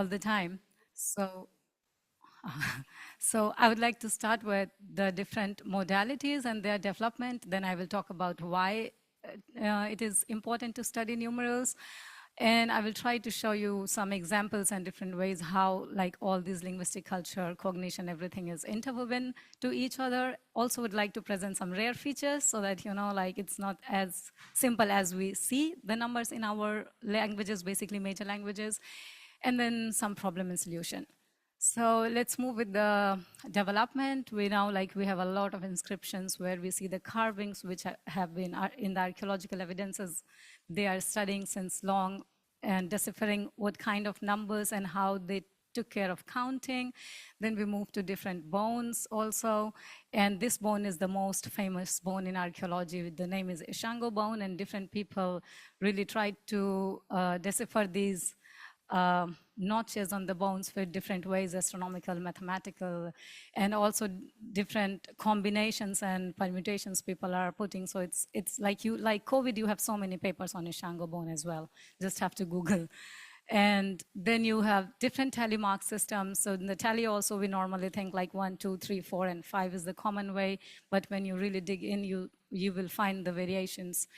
all the time. So, so I would like to start with the different modalities and their development. Then I will talk about why it is important to study numerals. And I will try to show you some examples and different ways how like all these linguistic culture, cognition, everything is interwoven to each other. Also would like to present some rare features so that, you know, like it's not as simple as we see the numbers in our languages, basically major languages, and then some problem and solution. So let's move with the development. We now we have a lot of inscriptions where we see the carvings which have been in the archaeological evidences. They are studying since long and deciphering what kind of numbers and how they took care of counting. Then we move to different bones also. And this bone is the most famous bone in archaeology. The name is Ishango bone, and different people really tried to decipher these notches on the bones for different ways, astronomical, mathematical, and also different combinations and permutations people are putting. So it's like COVID, you have so many papers on Ishango bone as well. Just have to Google. And then you have different tally mark systems. So in the tally also, we normally think like 1, 2, 3, 4, and 5 is the common way. But when you really dig in, you will find the variations.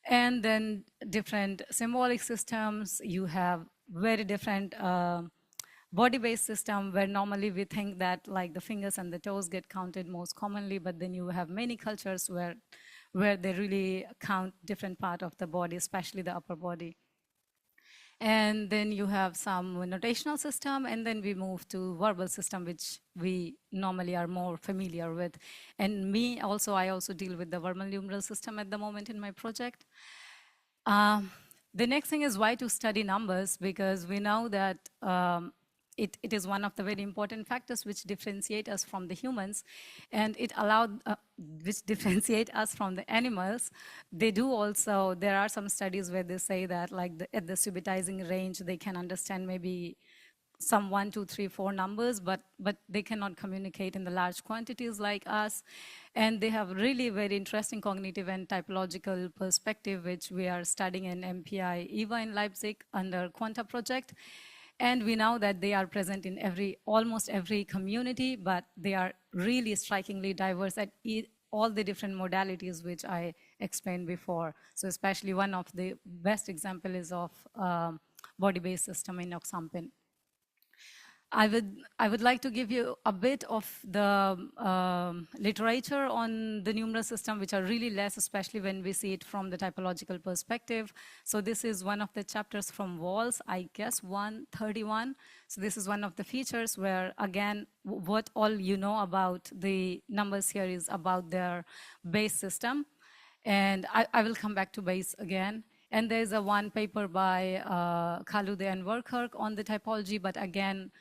And then different symbolic systems. You have very different body-based system where normally we think that like the fingers and the toes get counted most commonly, but then you have many cultures where they really count different part of the body, especially the upper body. And then you have some notational system, and then we move to verbal system, which we normally are more familiar with. And me also, I also deal with the verbal numeral system at the moment in my project. The next thing is why to study numbers, because we know that it is one of the very important factors which differentiate us from the humans, and it allowed, which differentiate us from the animals. They do also, there are some studies where they say that like at the subitizing range, they can understand maybe some 1, 2, 3, 4 numbers, but they cannot communicate in the large quantities like us. And they have really very interesting cognitive and typological perspective, which we are studying in MPI EVA in Leipzig under Quanta project. And we know that they are present in almost every community, but they are really strikingly diverse at all the different modalities which I explained before. So especially one of the best example is of body-based system in Oxampin. I would like to give you a bit of the literature on the numeral system, which are really less, especially when we see it from the typological perspective. So this is one of the chapters from Walls, I guess 131. So this is one of the features where, again, what all you know about the numbers here is about their base system. And I will come back to base again. And there's a one paper by Khalude and Werkirk on the typology, but again,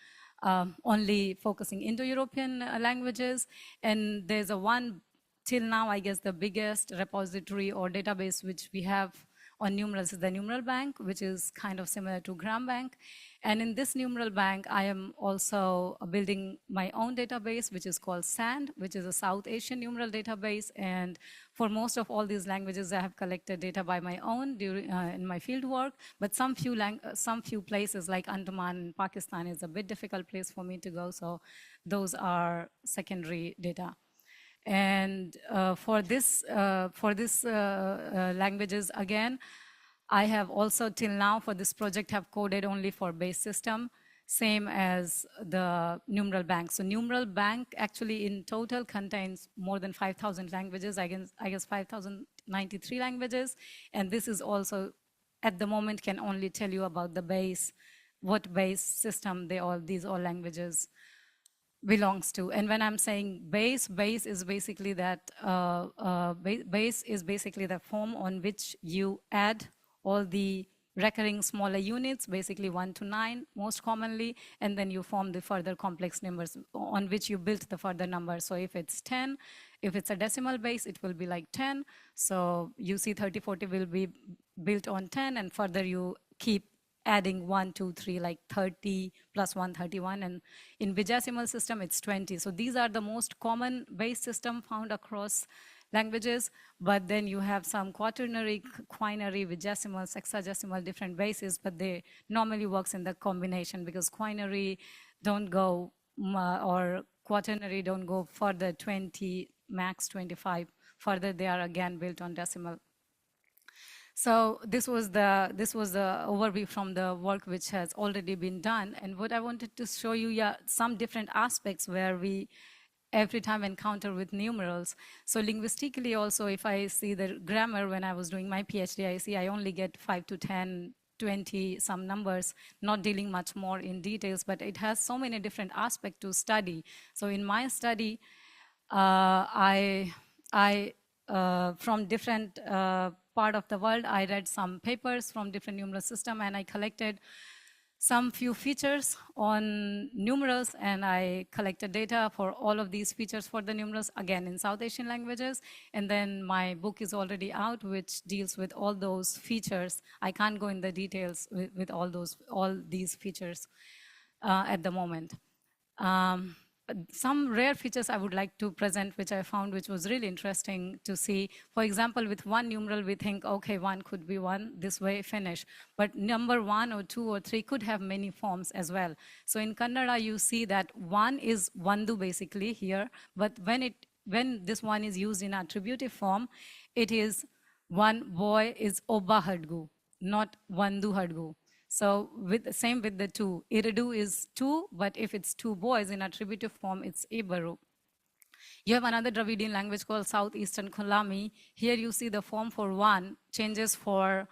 only focusing Indo-European languages. And there's a one, till now, I guess the biggest repository or database which we have on numerals is the Numeral Bank, which is kind of similar to Gram Bank. And in this Numeral Bank, I am also building my own database, which is called SAND, which is a South Asian numeral database. And for most of all these languages, I have collected data by my own during, in my field work. But some few places like Andaman and Pakistan is a bit difficult place for me to go. So those are secondary data. And for this languages, again, I have also till now for this project have coded only for base system, same as the Numeral Bank. So Numeral Bank actually in total contains more than 5,000 languages, I guess 5,093 languages. And this is also, at the moment, can only tell you about the base, what base system these all languages belongs to. And when I'm saying base is basically that, base is basically the form on which you add all the recurring smaller units, basically 1 to 9 most commonly, and then you form the further complex numbers on which you build the further number. So if it's 10, if it's a decimal base, it will be like 10. So you see 30, 40 will be built on 10, and further you keep adding 1, 2, 3, like 30 plus 1, 31, and in Bijasimal system, it's 20. So these are the most common base system found across languages, but then you have some quaternary, quinary with decimals, hexadecimal, different bases, but they normally works in the combination because quinary don't go, or quaternary don't go further 20, max 25. Further, they are again built on decimal. So this was the overview from the work which has already been done. And what I wanted to show you, some different aspects where we every time encounter with numerals. So linguistically also, if I see the grammar when I was doing my PhD, I see I only get 5 to 10, 20 some numbers, not dealing much more in details, but it has so many different aspects to study. So in my study, from different part of the world, I read some papers from different numeral system, and I collected some few features on numerals, and I collected data for all of these features for the numerals, again in South Asian languages. And then my book is already out, which deals with all those features. I can't go in the details with all these features at the moment. Some rare features I would like to present, which I found, which was really interesting to see. For example, with one numeral, we think, okay, one could be one, this way, finish. But number 1 or 2 or 3 could have many forms as well. So in Kannada, you see that one is vandu basically here, but when this one is used in attributive form, it is one boy is obba hadgu, not vandu hadgu. So same with the 2. Iridu is 2, but if it's 2 boys in attributive form, it's Ibaru. You have another Dravidian language called Southeastern Kolami. Here you see the form for 1 changes for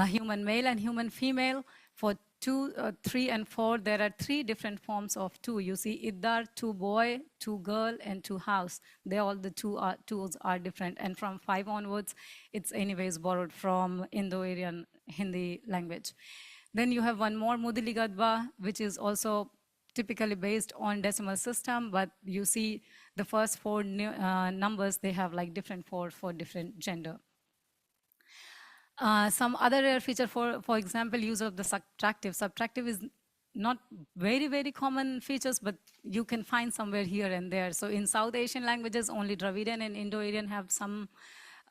human male and human female. For 2, 3, and 4, there are 3 different forms of 2. You see Idar, 2 boy, 2 girl, and 2 house. They all the 2's are different. And from 5 onwards, it's anyways borrowed from Indo-Aryan Hindi language. Then you have one more Mudiligadba, which is also typically based on decimal system, but you see the first 4 numbers, they have like different 4 for different gender. Some other rare feature, for example, use of the subtractive. Subtractive is not very, very common features, but you can find somewhere here and there. So in South Asian languages, only Dravidian and Indo-Aryan have some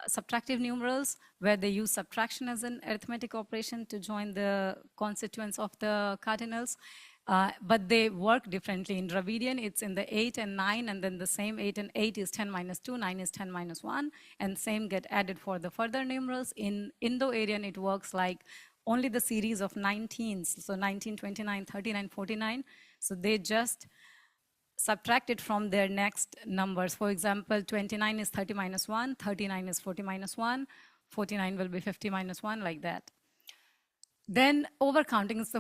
subtractive numerals where they use subtraction as an arithmetic operation to join the constituents of the cardinals. But they work differently. In Dravidian, it's in the 8 and 9, and then the same 8 and 8 is 10 minus 2, 9 is 10 minus 1, and same get added for the further numerals. In Indo-Aryan, it works like only the series of 19s, so 19, 29, 39, 49. So they just subtract it from their next numbers. For example, 29 is 30 minus 1, 39 is 40 minus 1, 49 will be 50 minus 1, like that. Then overcounting is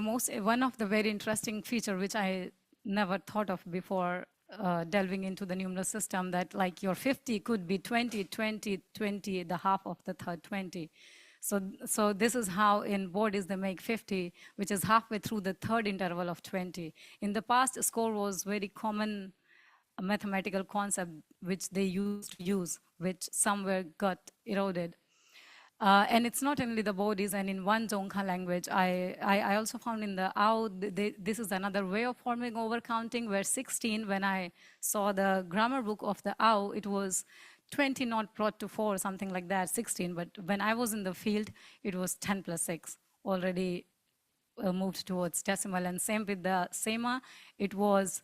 one of the very interesting feature which I never thought of before delving into the numeral system, that like your 50 could be 20, 20, 20, the half of the third 20. So this is how in Bordis they make 50, which is halfway through the third interval of 20. In the past, score was very common mathematical concept which they used to use, which somewhere got eroded. And it's not only the Bordis, and in one Dzongkha language, I also found in the Ao, this is another way of forming overcounting, where 16, when I saw the grammar book of the Ao, it was 20 not brought to 4, something like that, 16. But when I was in the field, it was 10 plus 6, already moved towards decimal. And same with the Sema, it was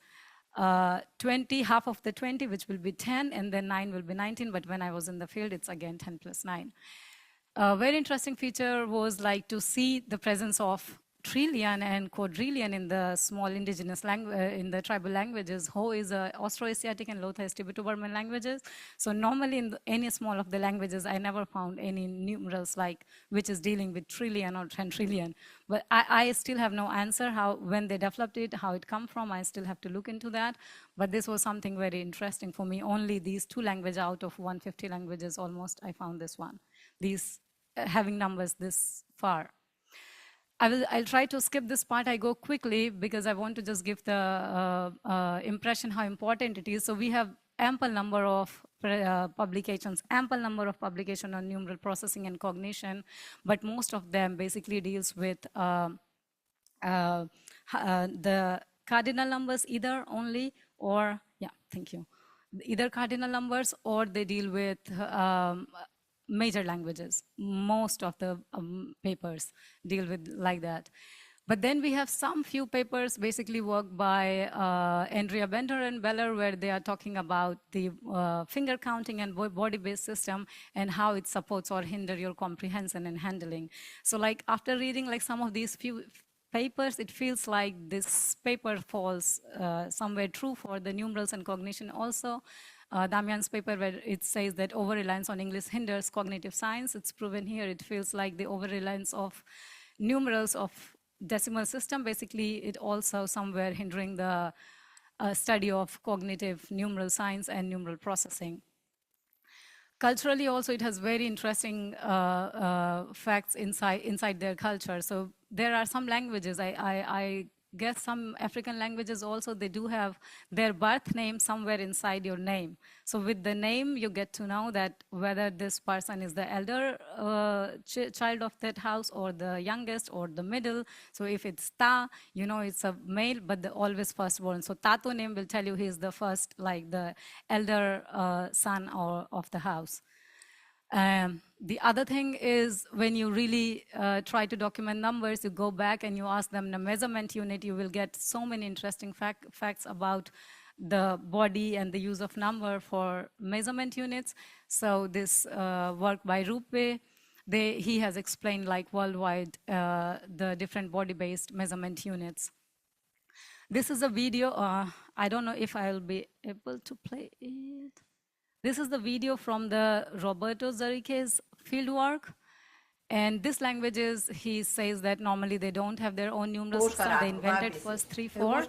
20, half of the 20, which will be 10, and then 9 will be 19. But when I was in the field, it's again 10 plus 9. A very interesting feature was like to see the presence of trillion and quadrillion in the small indigenous language, in the tribal languages. Ho is Austroasiatic and Lotha is Tibeto-Burman languages. So normally in any small of the languages, I never found any numerals like which is dealing with trillion or 10 trillion. But I still have no answer how, when they developed it, how it come from. I still have to look into that. But this was something very interesting for me. Only these 2 languages out of 150 languages almost, I found this one. These having numbers this far. I'll try to skip this part. I go quickly because I want to just give the impression how important it is. So we have ample number of publications, ample number of publications on numeral processing and cognition, but most of them basically deals with the cardinal numbers either only or, yeah, thank you. either cardinal numbers or they deal with major languages. Most of the papers deal with like that. But then we have some few papers, basically work by Andrea Bender and Beller, where they are talking about the finger counting and body-based system and how it supports or hinder your comprehension and handling. So like after reading like some of these few papers, it feels like this paper falls somewhere true for the numerals and cognition also. Damian's paper where it says that over-reliance on English hinders cognitive science. It's proven here. It feels like the over-reliance of numerals of decimal system, basically it also somewhere hindering the study of cognitive numeral science and numeral processing. Culturally also it has very interesting facts inside their culture. So there are some languages, I guess some African languages also, they do have their birth name somewhere inside your name. So with the name, you get to know that whether this person is the elder child of that house or the youngest or the middle. So if it's Ta, you know it's a male, but the always firstborn. So Tato name will tell you he's the first, like the elder son of the house. The other thing is when you really try to document numbers, you go back and you ask them the measurement unit, you will get so many interesting facts about the body and the use of number for measurement units. So this work by Rupe, he has explained like worldwide the different body-based measurement units. This is a video, I don't know if I'll be able to play it. This is the video from the Roberto Zarique's fieldwork. And this language is, he says that normally they don't have their own numeral system. They invented first 3, 4.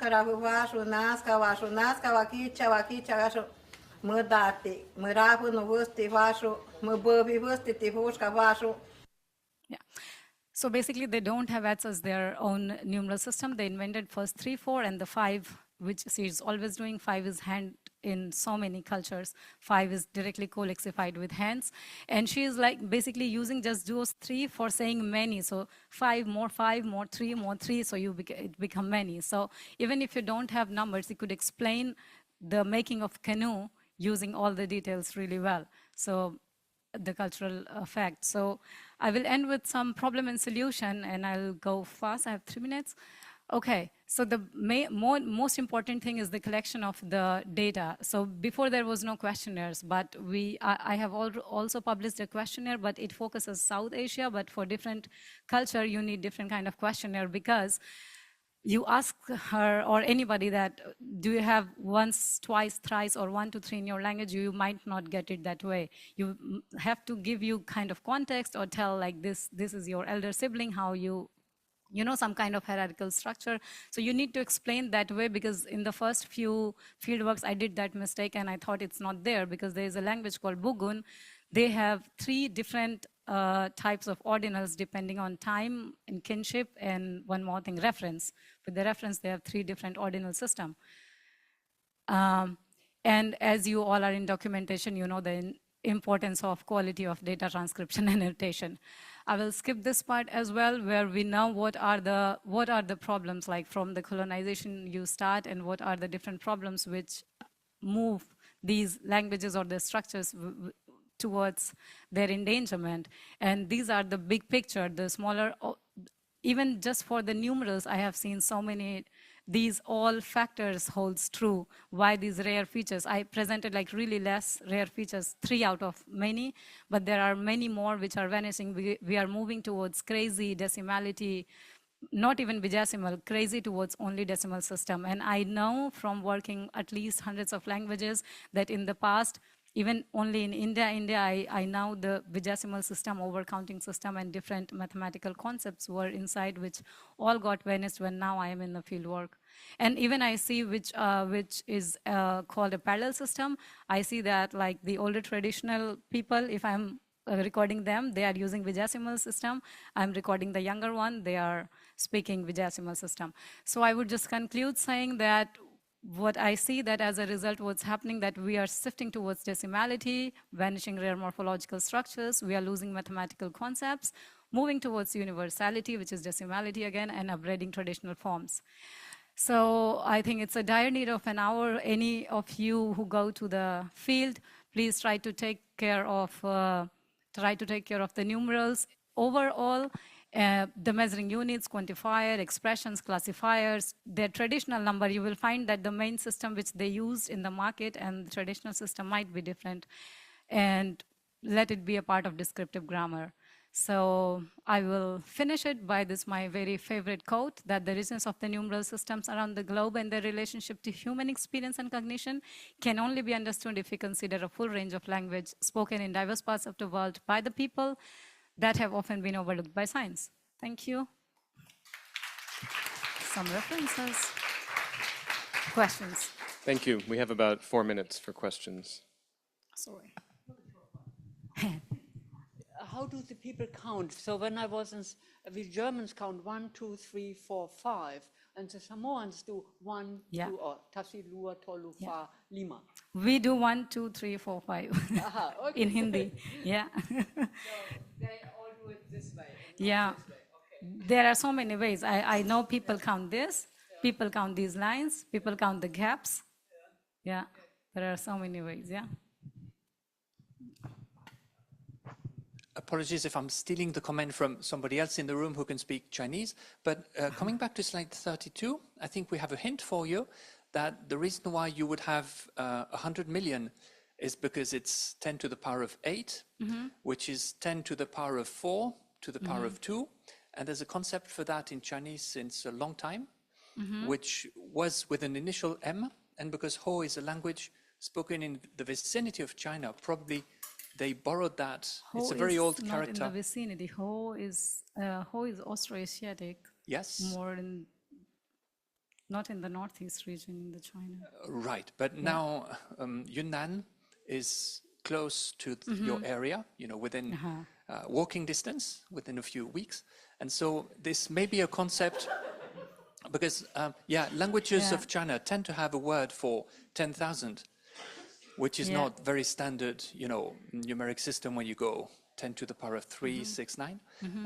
Yeah. So basically they don't have access their own numeral system. They invented first 3, 4 and the 5, which she's always doing. 5 is hand in so many cultures. 5 is directly co-lexified with hands. And she is like basically using just those 3 for saying many. So 5, more 3, more 3, so it become many. So even if you don't have numbers, you could explain the making of canoe using all the details really well. So the cultural fact. So I will end with some problem and solution, and I'll go fast. I have 3 minutes. Okay, so the most important thing is the collection of the data. So before there was no questionnaires, but I have also published a questionnaire, but it focuses South Asia, but for different culture, you need different kind of questionnaire because you ask her or anybody that, do you have once, twice, thrice, or 1, 2, 3 in your language, you might not get it that way. You have to give you kind of context or tell like this is your elder sibling, how you know, some kind of hierarchical structure. So you need to explain that way because in the first few fieldworks, I did that mistake and I thought it's not there because there is a language called Bugun. They have 3 different types of ordinals depending on time and kinship and one more thing, reference. With the reference, they have 3 different ordinal system. And as you all are in documentation, you know the importance of quality of data transcription and annotation. I will skip this part as well, where we know what are the problems, like from the colonization you start, and what are the different problems which move these languages or the structures towards their endangerment. And these are the big picture, the smaller, even just for the numerals, I have seen so many, these all factors holds true. Why these rare features? I presented like really less rare features, 3 out of many, but there are many more which are vanishing. We are moving towards crazy decimality, not even bigesimal, crazy towards only decimal system. And I know from working at least hundreds of languages that in the past, even only in India, I know the bigesimal system, overcounting system, and different mathematical concepts were inside, which all got vanished when now I am in the field work. And even I see which is called a parallel system. I see that like the older traditional people, if I'm recording them, they are using bigesimal system. I'm recording the younger one, they are speaking bigesimal system. So I would just conclude saying that what I see that as a result, what's happening, that we are shifting towards decimality, vanishing rare morphological structures, we are losing mathematical concepts, moving towards universality, which is decimality again, and upgrading traditional forms. So I think it's a dire need of an hour. Any of you who go to the field, please try to take care of the numerals. Overall, the measuring units, quantifier, expressions, classifiers, their traditional number, you will find that the main system which they used in the market and the traditional system might be different. And let it be a part of descriptive grammar. So I will finish it by this, my very favorite quote, that the reasons of the numeral systems around the globe and their relationship to human experience and cognition can only be understood if we consider a full range of language spoken in diverse parts of the world by the people that have often been overlooked by science. Thank you. Some references. Questions? Thank you. We have about 4 minutes for questions. Sorry. How do the people count? So when I was in, the Germans count 1, 2, 3, 4, 5, and the Samoans do 1, 2, or Tasi, Lua, Tolu, Fa, Lima. We do 1, 2, 3, 4, 5 Okay. in Hindi. Yeah. So they all do it this way. Yeah. This way. Okay. There are so many ways. I know people count this, people count these lines, people count the gaps. Yeah. There are so many ways. Yeah. Apologies if I'm stealing the comment from somebody else in the room who can speak Chinese, but coming back to slide 32, I think we have a hint for you that the reason why you would have 100 million is because it's 10 to the power of 8, which is 10 to the power of 4 to the power of 2. And there's a concept for that in Chinese since a long time, which was with an initial M. And because Ho is a language spoken in the vicinity of China, probably they borrowed that. Ho it's a very old not character. In the vicinity. Ho is Austroasiatic. Yes. More in, not in the northeast region in the China. Right, but now Yunnan is close to your area, you know, within walking distance, within a few weeks. And so this may be a concept, because, languages of China tend to have a word for 10,000, which is not very standard, you know, numeric system when you go 10 to the power of 3, 6, 9.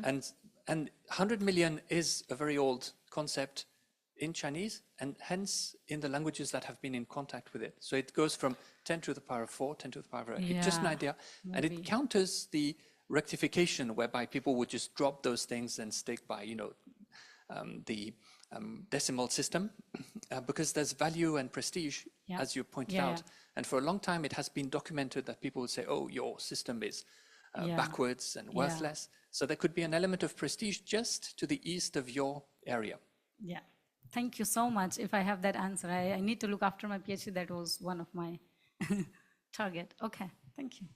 And 100 million is a very old concept in Chinese, and hence in the languages that have been in contact with it. So it goes from 10 to the power of 4, 10 to the power of 8, just an idea. Maybe. And it counters the rectification whereby people would just drop those things and stick by, you know, the decimal system, because there's value and prestige, as you pointed out. And for a long time, it has been documented that people would say, oh, your system is backwards and worthless. So there could be an element of prestige just to the east of your area. Yeah. Thank you so much. If I have that answer, I need to look after my PhD. That was one of my target. Okay. Thank you.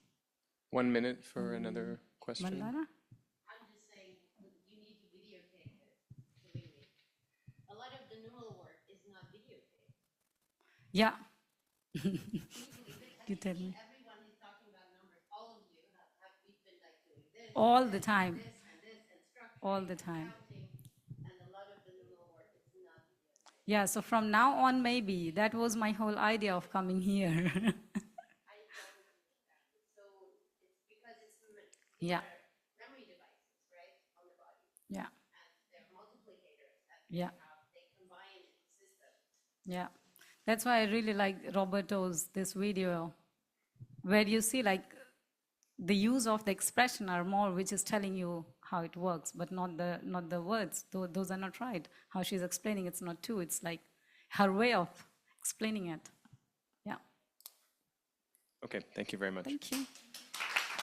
1 minute for another question. Mandana? I'm just saying, you need to videotape it, believe me. A lot of the numeral work is not videotaped. Yeah. You tell me. Everyone is talking about numbers. All of you have we've been like doing this. All the time. This and this and structure. All the time. Counting, and a lot of the numeral work is not videotaped. Yeah, so from now on, maybe. That was my whole idea of coming here. I don't understand. So it's because it's memory devices, right, on the body. Yeah. And they're multiplicators that they combine in the system. Yeah. That's why I really like Roberto's this video, where you see like the use of the expression are more, which is telling you how it works, but not the words. Those are not right. How she's explaining it's not true. It's like her way of explaining it. Yeah. Okay, thank you very much. Thank you.